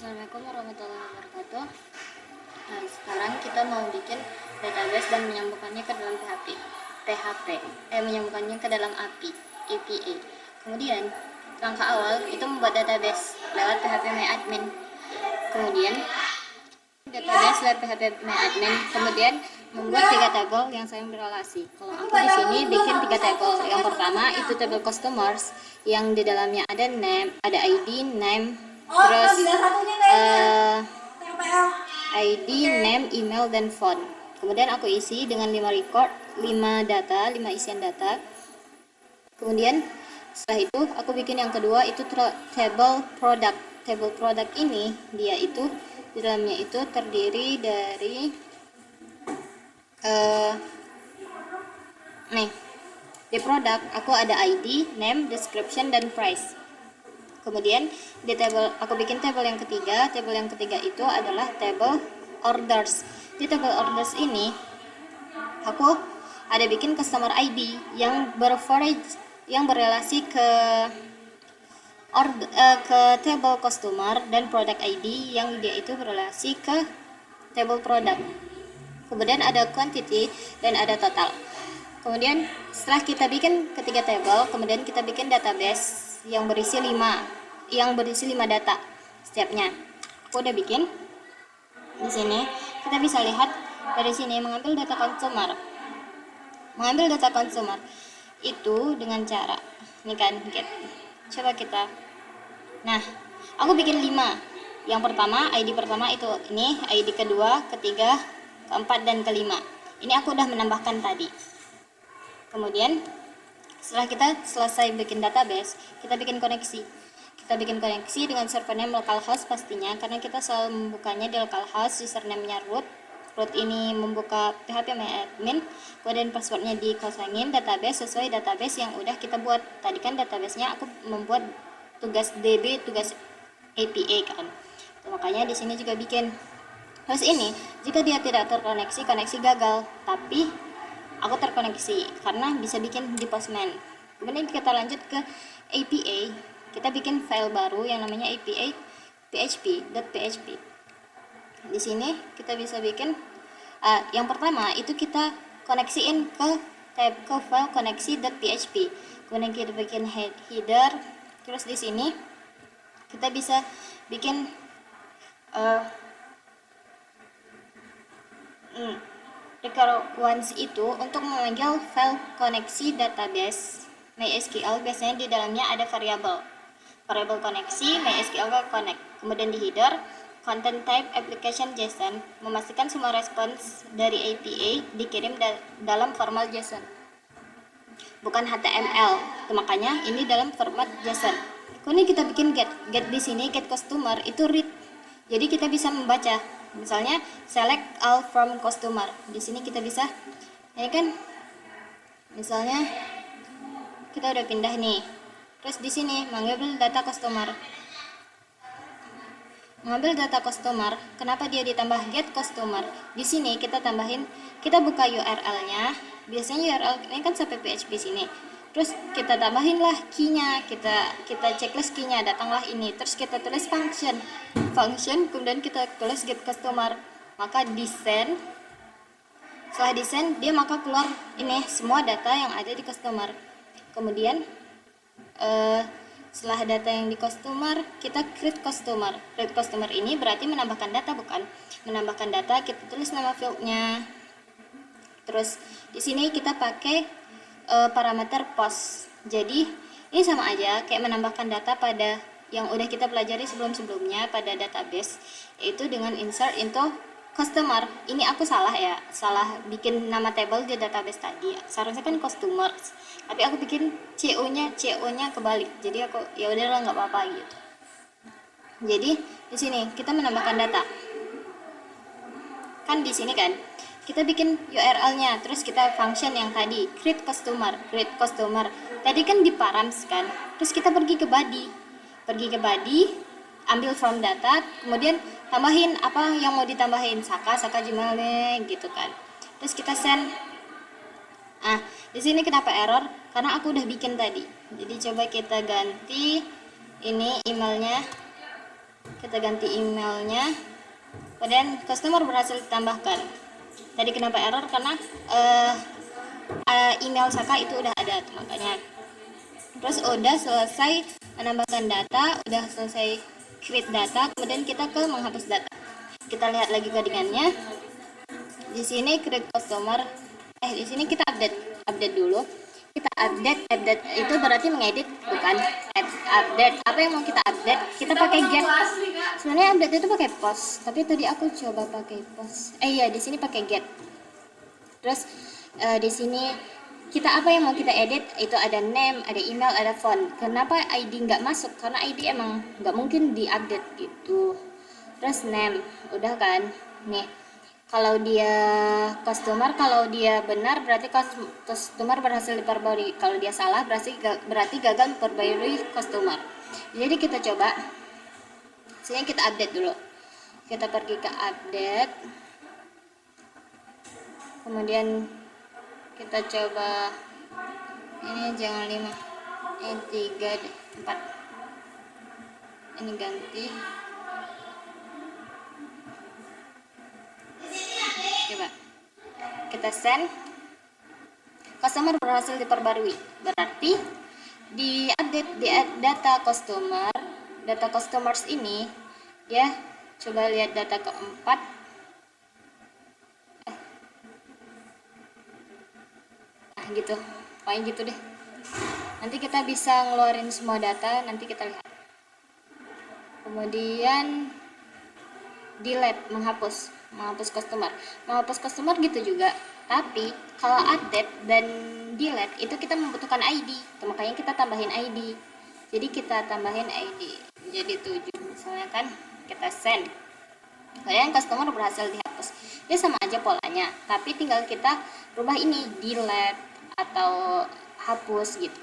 Assalamualaikum warahmatullahi wabarakatuh. Nah, sekarang kita mau bikin database dan menyambungkannya ke dalam menyambungkannya ke dalam API. Kemudian langkah awal itu membuat database lewat phpMyAdmin. Kemudian database lewat phpMyAdmin. Kemudian membuat 3 tabel yang saling berrelasi. Kalau aku di sini bikin 3 tabel. Yang pertama itu tabel customers yang di dalamnya ada name, ada ID, name, terus ID, name, email, dan phone. Kemudian aku isi dengan 5 record, 5 data, 5 isian data. Kemudian setelah itu aku bikin yang kedua itu table product. Table product ini dia itu di dalamnya itu terdiri dari di produk aku ada ID, name, description, dan price. Kemudian di table aku bikin table yang ketiga. Table yang ketiga itu adalah table orders. Di table orders ini aku ada bikin customer ID yang berrelasi ke table customer, dan product ID yang dia itu berrelasi ke table product. Kemudian ada quantity dan ada total. Kemudian setelah kita bikin ketiga table, kemudian kita bikin database yang berisi 5 data setiapnya. Aku udah bikin. Di sini kita bisa lihat dari sini mengambil data consumer. Mengambil data consumer itu dengan cara ini kan get. Coba kita. Nah, aku bikin 5. Yang pertama, ID pertama itu ini, ID kedua, ketiga, keempat, dan kelima. Ini aku udah menambahkan tadi. Kemudian setelah kita selesai bikin database, kita bikin koneksi. Kita bikin koneksi dengan server name localhost pastinya, karena kita selalu membukanya di localhost. Username-nya root. Root ini membuka phpMyAdmin. Kemudian passwordnya dikosongin. Database sesuai database yang udah kita buat. Tadi kan database-nya aku membuat tugas DB, tugas API kan. Makanya di sini juga bikin. Terus ini, jika dia tidak terkoneksi, koneksi gagal. Tapi aku terkoneksi karena bisa bikin di Postman. Kemudian kita lanjut ke API. Kita bikin file baru yang namanya API php.php. Di sini kita bisa bikin yang pertama itu kita koneksiin ke file koneksi.php. Kemudian kita bikin header. Terus di sini kita bisa bikin once itu untuk memanggil file koneksi database MySQL. Biasanya di dalamnya ada variabel koneksi MySQL connect. Kemudian di header content type application JSON, memastikan semua respons dari API dikirim dalam format JSON, bukan HTML. Makanya ini dalam format JSON. Kemudian kita bikin get di sini, get customer itu read. Jadi kita bisa membaca. Misalnya select all from customer. Di sini kita bisa, ini kan misalnya kita udah pindah nih. Terus di sini mengambil data customer. Mengambil data customer, kenapa dia ditambah get customer? Di sini kita tambahin, kita buka URL-nya. Biasanya URL ini kan sampai PHP sini. Terus kita tambahin lah key-nya, kita checklist key-nya, datanglah ini. Terus kita tulis function, kemudian kita tulis get customer. Maka di send. Setelah di send, dia maka keluar ini semua data yang ada di customer. Kemudian setelah data yang di customer, kita create customer. Create customer ini berarti menambahkan data, bukan? Menambahkan data, kita tulis nama fieldnya. Terus di sini kita pakai parameter post. Jadi ini sama aja kayak menambahkan data pada yang udah kita pelajari sebelum-sebelumnya pada database, yaitu dengan insert into customer. Ini aku salah salah bikin nama table di database tadi. Seharusnya kan customers, tapi aku bikin CO-nya kebalik. Jadi aku ya udahlah, nggak apa-apa gitu. Jadi di sini kita menambahkan data. Kan di sini kan kita bikin URL-nya, terus kita function yang tadi create customer. Tadi kan di params kan. Terus kita pergi ke body, ambil from data, kemudian tambahin apa yang mau ditambahin, saka Gmail gitu kan. Terus kita send. Di sini kenapa error? Karena aku udah bikin tadi. Jadi coba kita ganti ini emailnya. kita ganti emailnya, kemudian customer berhasil ditambahkan. Tadi kenapa error? Karena email Saka itu udah ada, makanya. Terus udah selesai menambahkan data, udah selesai create data, kemudian kita ke menghapus data. Kita lihat lagi codingannya. Di sini create customer, di sini kita update dulu. Kita update itu berarti mengedit, bukan update. Apa yang mau kita update? Kita pakai get. Sebenarnya update itu pakai post, tapi tadi aku coba pakai post. Iya, di sini pakai get. Terus di sini kita apa yang mau kita edit? Itu ada name, ada email, ada phone. Kenapa ID nggak masuk? Karena ID emang nggak mungkin diupdate gitu. Terus name, udah kan? Nih, kalau dia customer, kalau dia benar berarti customer berhasil diperbarui. Kalau dia salah berarti gagal memperbarui customer. Jadi kita coba. Sini kita update dulu. Kita pergi ke update. Kemudian kita coba ini jangan 5, ini 3 deh, 4. Ini ganti. Coba kita send, customer berhasil diperbarui, berarti di update di data customers ini ya. Coba lihat data keempat, gitu, pokoknya gitu deh. Nanti kita bisa ngeluarin semua data, nanti kita lihat. Kemudian delete, menghapus customer gitu juga. Tapi kalau update dan delete itu kita membutuhkan ID, makanya kita tambahin ID. Jadi kita tambahin ID jadi 7 misalnya kan, kita send, kemudian customer berhasil dihapus. Ya sama aja polanya, tapi tinggal kita rubah ini delete atau hapus gitu.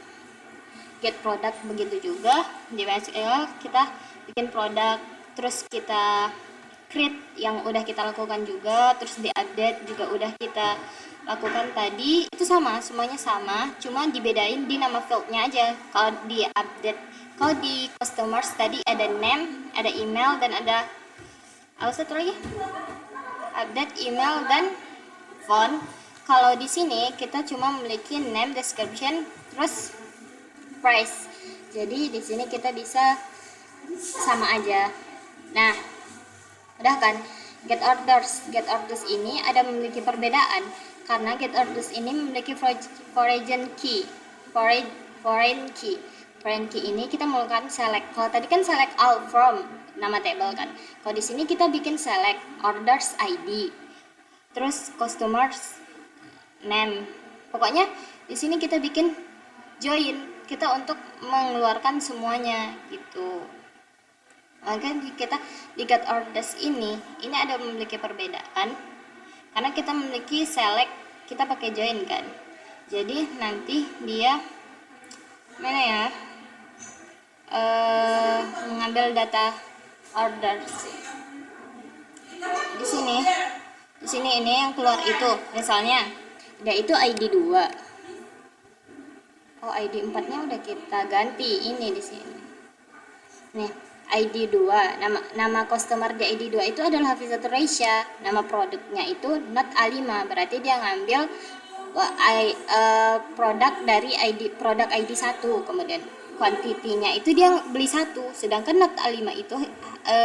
Get product begitu juga, di MySQL kita bikin produk, terus kita create yang udah kita lakukan juga, terus di update juga udah kita lakukan tadi. Itu sama, semuanya sama, cuma dibedain di nama fieldnya aja. Kalau di update, kalau di customers tadi ada name, ada email, dan ada apa satu lagi? Update, email, dan phone. Kalau di sini kita cuma memiliki name, description, terus price. Jadi di sini kita bisa sama aja. Nah, udah kan? Get orders ini ada memiliki perbedaan karena get orders ini memiliki foreign key. Foreign key ini kita melakukan select. Kalau tadi kan select all from nama table kan. Kalau di sini kita bikin select orders ID. Terus customers name. Pokoknya di sini kita bikin join, kita untuk mengeluarkan semuanya gitu. Maka kita di get orders ini ada memiliki perbedaan karena kita memiliki select, kita pakai join kan. Jadi nanti dia mana ya, mengambil data orders di sini ini yang keluar itu misalnya ada itu ID 2. Oh, ID 4-nya udah kita ganti ini di sini. Nih, ID 2, nama customer di ID 2 itu adalah Hafizatul Raisya. Nama produknya itu not A5, berarti dia ngambil produk dari produk ID 1. Kemudian kuantitinya itu dia beli 1, sedangkan not A5 itu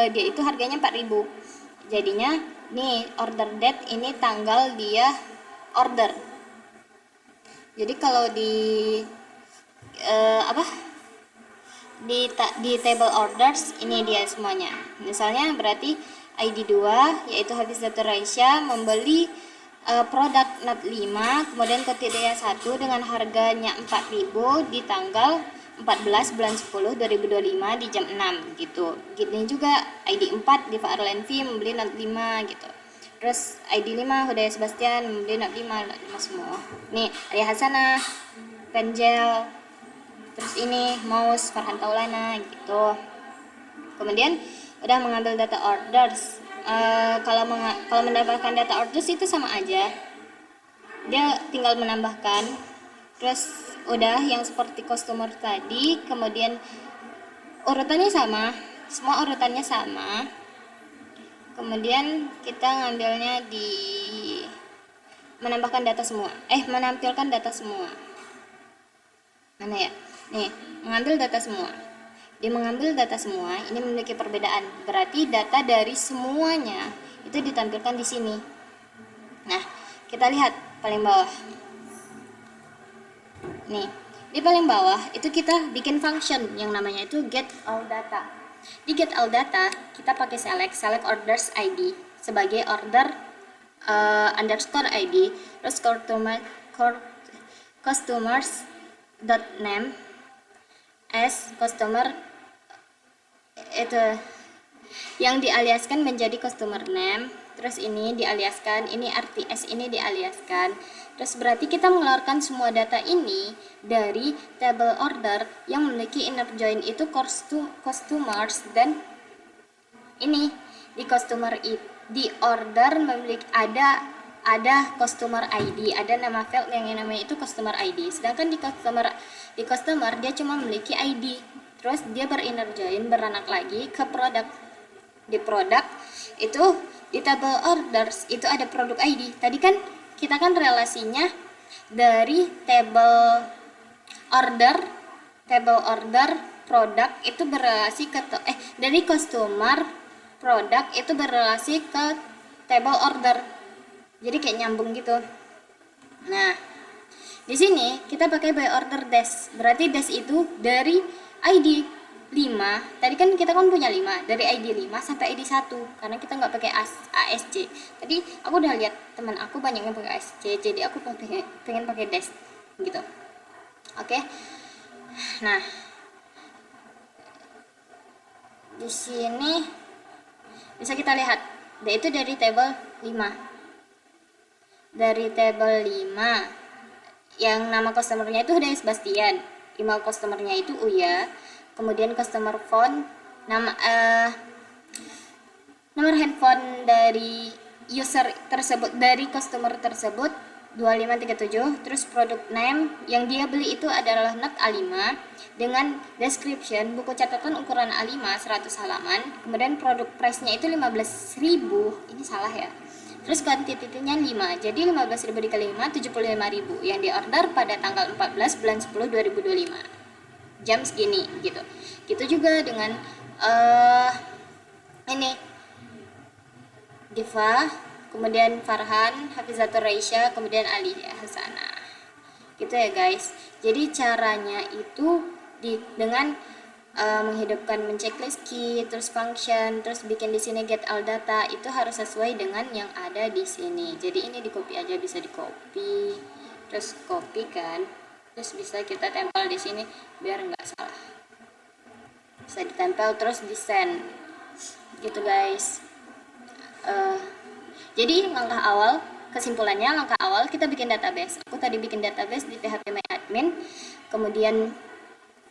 dia itu harganya 4.000. Jadinya nih order date ini tanggal dia order. Jadi kalau di di table orders ini dia semuanya. Misalnya berarti ID 2 yaitu Hafizatul Raisya membeli produk not 5, kemudian kriteria 1 dengan harganya 4.000 di tanggal 14 bulan 10 2025 di jam 6 gitu. Gini juga ID 4 di Fa'rul Enfi membeli not 5 gitu. Terus ID 5 Hudaya Sebastian membeli not 5 semua. Nih, Arya Hasanah, Penjel, terus ini Maus, Farhan Taulana gitu. Kemudian udah mengambil data orders. Kalau mendapatkan data orders itu sama aja, dia tinggal menambahkan. Terus udah yang seperti customer tadi, kemudian urutannya sama, semua urutannya sama. Kemudian kita ngambilnya di menampilkan data semua. Mana ya? Nih, mengambil data semua. Di mengambil data semua ini memiliki perbedaan. Berarti data dari semuanya itu ditampilkan di sini. Nah, kita lihat paling bawah. Nih, di paling bawah itu kita bikin function yang namanya itu get all data. Di get all data kita pakai select orders ID sebagai order underscore ID, terus customers dot name as customer, itu yang dialiaskan menjadi customer name, terus ini dialiaskan, ini RTS ini dialiaskan. Terus berarti kita mengeluarkan semua data ini dari table order yang memiliki inner join itu customers, dan ini di customer di order memiliki ada customer ID, ada nama field yang namanya itu customer ID. Sedangkan di customer dia cuma memiliki ID. Terus dia berinner join, beranak lagi ke produk. Di produk itu di table orders itu ada produk ID. Tadi kan kita kan relasinya dari table order produk itu berrelasi ke dari customer produk itu berrelasi ke table order. Jadi kayak nyambung gitu. Nah, di sini kita pakai by order dash. Berarti dash itu dari ID 5. Tadi kan kita kan punya 5, dari ID 5 sampai ID 1 karena kita nggak pakai ASC. Tadi aku udah lihat teman aku banyak yang pakai ASC, jadi aku pengen pakai dash gitu. Oke. Nah, di sini bisa kita lihat, itu dari table 5. Dari table 5 yang nama customernya itu udah Sebastian, email customernya itu Uya, kemudian customer phone, nomor handphone dari user tersebut, dari customer tersebut 2537, terus product name yang dia beli itu adalah Note A5 dengan description buku catatan ukuran A5 100 halaman, kemudian produk price-nya itu 15.000, ini salah ya. Terus quantity-nya 5, jadi 15.000 dikali 5 75.000 yang diorder pada tanggal 14 bulan 10 2025 jam segini gitu. Gitu juga dengan ini Diva, kemudian Farhan, Hafizatur Raisya, kemudian Ali Hasanah. Gitu ya guys. Jadi caranya itu dengan menghidupkan checklist key, terus function, terus bikin di sini get all data, itu harus sesuai dengan yang ada di sini. Jadi ini di copy aja, bisa di copy, terus copy kan, terus bisa kita tempel di sini biar nggak salah. Bisa ditempel terus di send, gitu guys. Jadi langkah awal, kesimpulannya langkah awal kita bikin database. Aku tadi bikin database di PHP My Admin, kemudian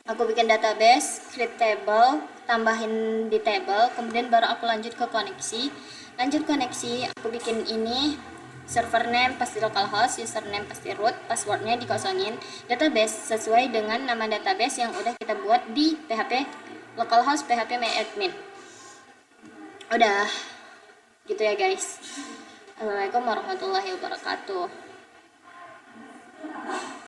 aku bikin database, create table, tambahin di table, kemudian baru aku lanjut koneksi, aku bikin ini server name pasti localhost, username pasti root, passwordnya dikosongin, database sesuai dengan nama database yang udah kita buat di PHP localhost PHP My Admin. Udah gitu ya guys. Assalamualaikum warahmatullahi wabarakatuh.